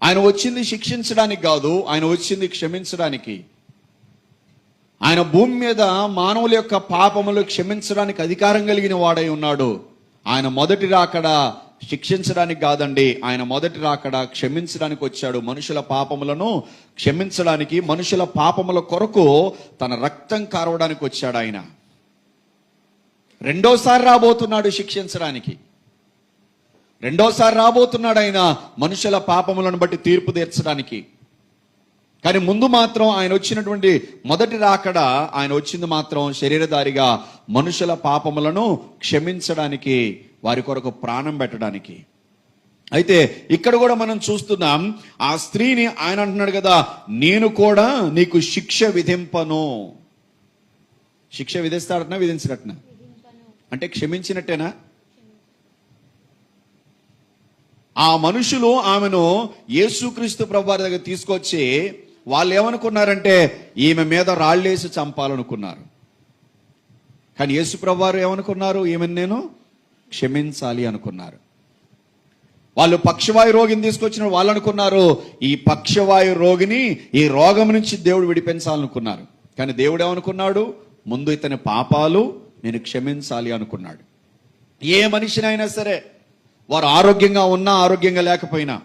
ఆయన వచ్చింది శిక్షించడానికి కాదు, ఆయన వచ్చింది క్షమించడానికి. ఆయన భూమి మీద మానవుల యొక్క పాపములు క్షమించడానికి అధికారం కలిగిన వాడై ఉన్నాడు. ఆయన మొదటి రాకడ శిక్షించడానికి కాదండి, ఆయన మొదటి రాకడ క్షమించడానికి వచ్చాడు. మనుషుల పాపములను క్షమించడానికి, మనుషుల పాపముల కొరకు తన రక్తం కారవడానికి వచ్చాడు. ఆయన రెండోసారి రాబోతున్నాడు శిక్షించడానికి, రెండోసారి రాబోతున్నాడు ఆయన మనుషుల పాపములను బట్టి తీర్పు తీర్చడానికి. కానీ ముందు మాత్రం ఆయన వచ్చినటువంటి మొదటి రాకడ, ఆయన వచ్చింది మాత్రం శరీరధారిగా మనుషుల పాపములను క్షమించడానికి, వారి కొరకు ప్రాణం పెట్టడానికి. అయితే ఇక్కడ కూడా మనం చూస్తున్నాం, ఆ స్త్రీని ఆయన అంటున్నాడు కదా, నేను కూడా నీకు శిక్ష విధింపను. శిక్ష విధిస్తాడటనా విధించినట్టునా? అంటే క్షమించినట్టేనా? ఆ మనుషులు ఆమెను యేసుక్రీస్తు ప్రభువారి దగ్గర తీసుకొచ్చి వాళ్ళు ఏమనుకున్నారంటే ఈమె మీద రాళ్ళేసి చంపాలనుకున్నారు. కానీ యేసు ప్రభువారు ఏమనుకున్నారు? ఈమెను నేను క్షమించాలి అనుకున్నారు. వాళ్ళు పక్షవాయు రోగిని తీసుకొచ్చిన వాళ్ళు అనుకున్నారు ఈ పక్షవాయు రోగిని, ఈ రోగం నుంచి దేవుడు విడిపించాలనుకున్నారు. కానీ దేవుడు ఏమనుకున్నాడు? ముందు ఇతని పాపాలు నేను క్షమించాలి అనుకున్నాడు. ఏ మనిషినైనా సరే, వారు ఆరోగ్యంగా ఉన్నా ఆరోగ్యంగా లేకపోయినా,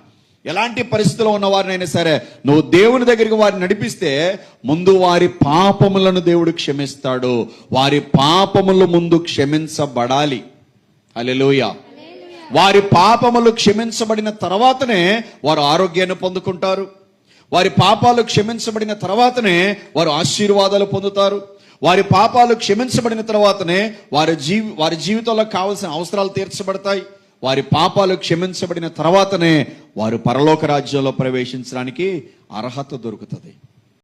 ఎలాంటి పరిస్థితిలో ఉన్న వారినైనా సరే, నువ్వు దేవుని దగ్గరికి వారిని నడిపిస్తే ముందు వారి పాపములను దేవుడు క్షమిస్తాడు. వారి పాపములు ముందు క్షమించబడాలి. హల్లెలూయా. వారి పాపములు క్షమించబడిన తర్వాతనే వారు ఆరోగ్యాన్ని పొందుకుంటారు. వారి పాపాలు క్షమించబడిన తర్వాతనే వారు ఆశీర్వాదాలు పొందుతారు. వారి పాపాలు క్షమించబడిన తర్వాతనే వారి జీవితంలో కావాల్సిన అవసరాలు తీర్చబడతాయి. వారి పాపాలు క్షమించబడిన తర్వాతనే వారు పరలోక రాజ్యంలో ప్రవేశించడానికి అర్హత దొరుకుతుంది.